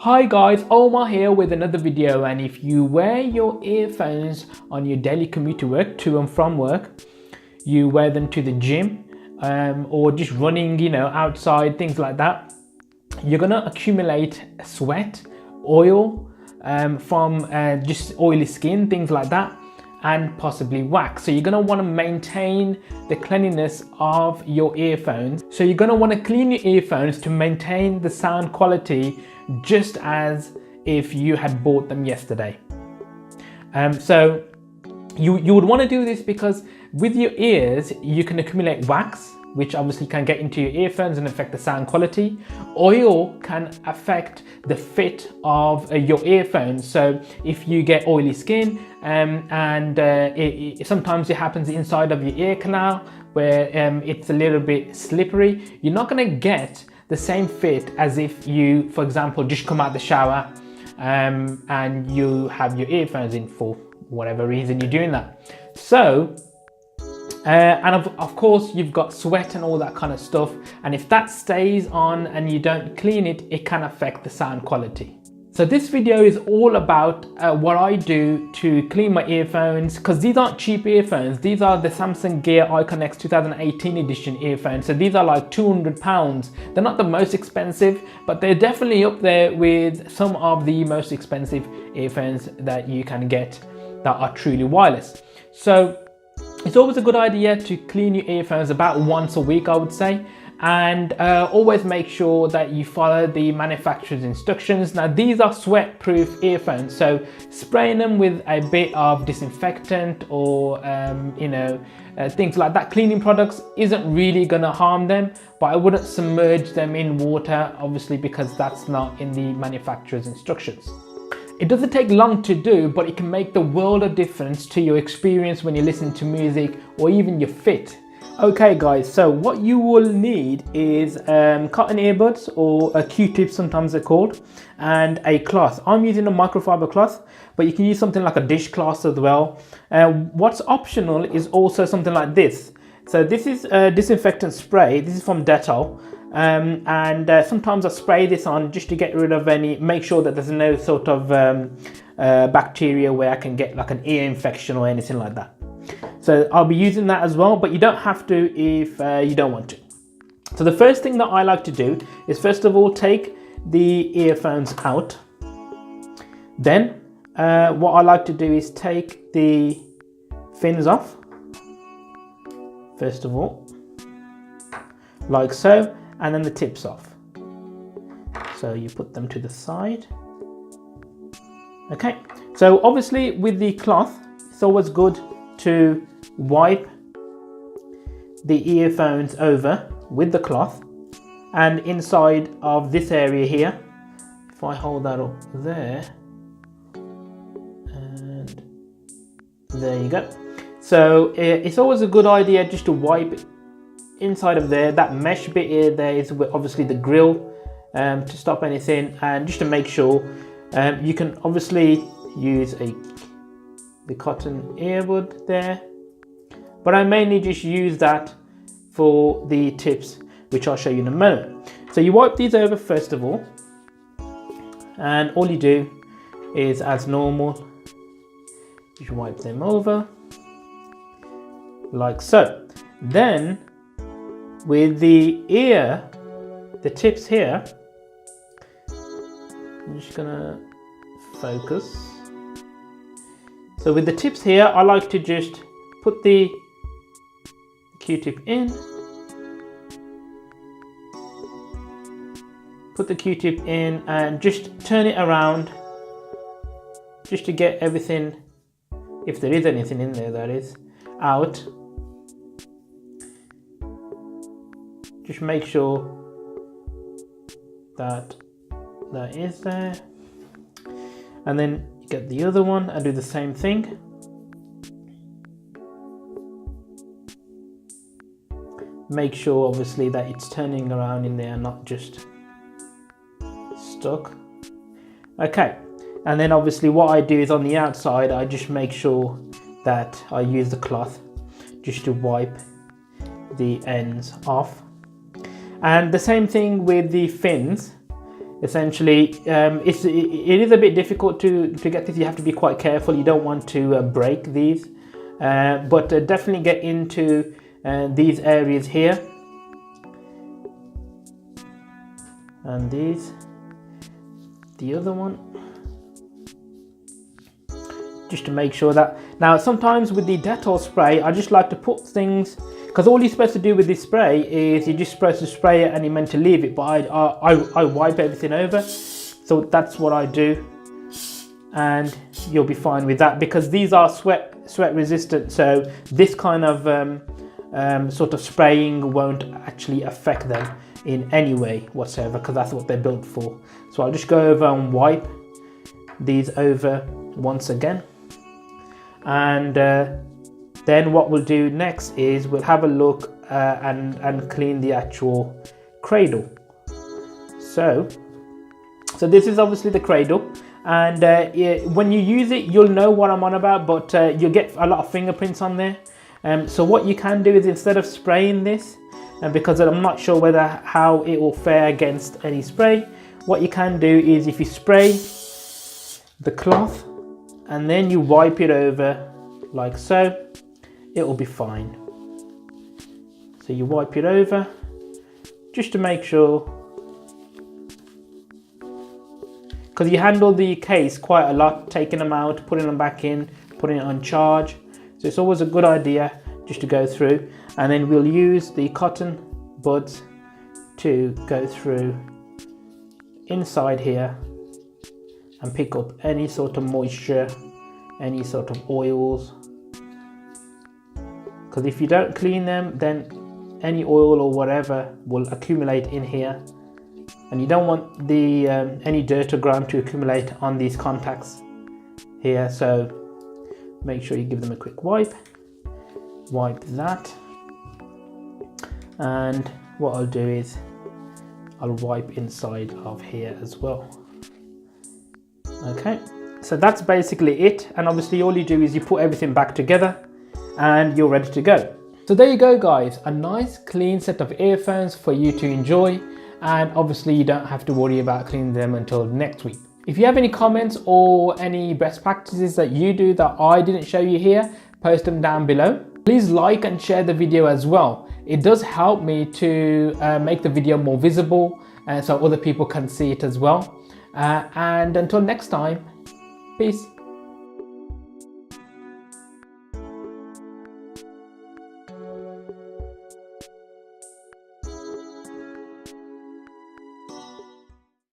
Hi guys, Omar here with another video, and if you wear your earphones on your daily commute to work, to and from work, you wear them to the gym or just running, outside, things like that, you're gonna accumulate sweat, oil from just oily skin, things like that, and possibly wax. So you're going to want to maintain the cleanliness of your earphones. So you're going to want to clean your earphones to maintain the sound quality just as if you had bought them yesterday. So you would want to do this because with your ears you can accumulate wax, which obviously can get into your earphones and affect the sound quality. Oil can affect the fit of your earphones. So if you get oily skin sometimes it happens inside of your ear canal where it's a little bit slippery, you're not going to get the same fit as if you, for example, just come out the shower and you have your earphones in for whatever reason you're doing that. So and of course you've got sweat and all that kind of stuff, and if that stays on and you don't clean it, it can affect the sound quality. So this video is all about what I do to clean my earphones, because these aren't cheap earphones. These are the Samsung Gear IconX 2018 edition earphones. So these are like £200. They're not the most expensive, but they're definitely up there with some of the most expensive earphones that you can get that are truly wireless. So it's always a good idea to clean your earphones about once a week, I would say, and always make sure that you follow the manufacturer's instructions. Now these are sweat-proof earphones, so spraying them with a bit of disinfectant or things like that, cleaning products, isn't really going to harm them, but I wouldn't submerge them in water, obviously, because that's not in the manufacturer's instructions. It doesn't take long to do, but it can make the world of difference to your experience when you listen to music or even your fit. Okay guys, so what you will need is cotton earbuds, or a Q-tip sometimes they're called, and a cloth. I'm using a microfiber cloth, but you can use something like a dishcloth as well. What's optional is also something like this. So this is a disinfectant spray. This is from Dettol. Sometimes I spray this on just to get rid of make sure that there's no sort of bacteria where I can get like an ear infection or anything like that. So I'll be using that as well, but you don't have to if you don't want to. So the first thing that I like to do is first of all take the earphones out. Then what I like to do is take the fins off, first of all, like so. And then the tips off. So you put them to the side. Okay, so obviously with the cloth, it's always good to wipe the earphones over with the cloth, and inside of this area here, if I hold that up there, and there you go. So it's always a good idea just to wipe inside of there. That mesh bit here there is obviously the grill to stop anything, and just to make sure you can obviously use the cotton earbud there, but I mainly just use that for the tips, which I'll show you in a moment. So you wipe these over first of all, and all you do is, as normal, you wipe them over like so. Then with the tips here, I'm just gonna focus. So with the tips here, I like to just put the Q-tip in, and just turn it around just to get everything, if there is anything in there, that is, out. Just make sure that that is there, and then you get the other one and do the same thing. Make sure obviously that it's turning around in there, not just stuck. Okay, and then obviously what I do is on the outside, I just make sure that I use the cloth just to wipe the ends off. And the same thing with the fins. essentially it is a bit difficult to get this. You have to be quite careful. You don't want to break these, but definitely get into these areas here, and the other one, just to make sure that. Now sometimes with the Dettol spray, I just like to put things, because all you're supposed to do with this spray is you're just supposed to spray it and you're meant to leave it, but I wipe everything over. So that's what I do, and you'll be fine with that, because these are sweat resistant, so this kind of sort of spraying won't actually affect them in any way whatsoever, because that's what they're built for. So I'll just go over and wipe these over once again, and then what we'll do next is we'll have a look and clean the actual cradle. So this is obviously the cradle, and when you use it, you'll know what I'm on about, but you'll get a lot of fingerprints on there. So what you can do is, instead of spraying this, because I'm not sure how it will fare against any spray, what you can do is, if you spray the cloth and then you wipe it over like so, it will be fine. So you wipe it over just to make sure, because you handle the case quite a lot, taking them out, putting them back in, putting it on charge. So it's always a good idea just to go through, and then we'll use the cotton buds to go through inside here and pick up any sort of moisture, any sort of oils, because if you don't clean them, then any oil or whatever will accumulate in here, and you don't want the any dirt or grime to accumulate on these contacts here. So make sure you give them a quick wipe that, and what I'll do is I'll wipe inside of here as well. Okay, so that's basically it, and obviously all you do is you put everything back together and you're ready to go. So there you go guys, a nice clean set of earphones for you to enjoy, and obviously you don't have to worry about cleaning them until next week. If you have any comments or any best practices that you do that I didn't show you here, post them down below. Please like and share the video as well. It does help me to make the video more visible, so other people can see it as well. And until next time, peace.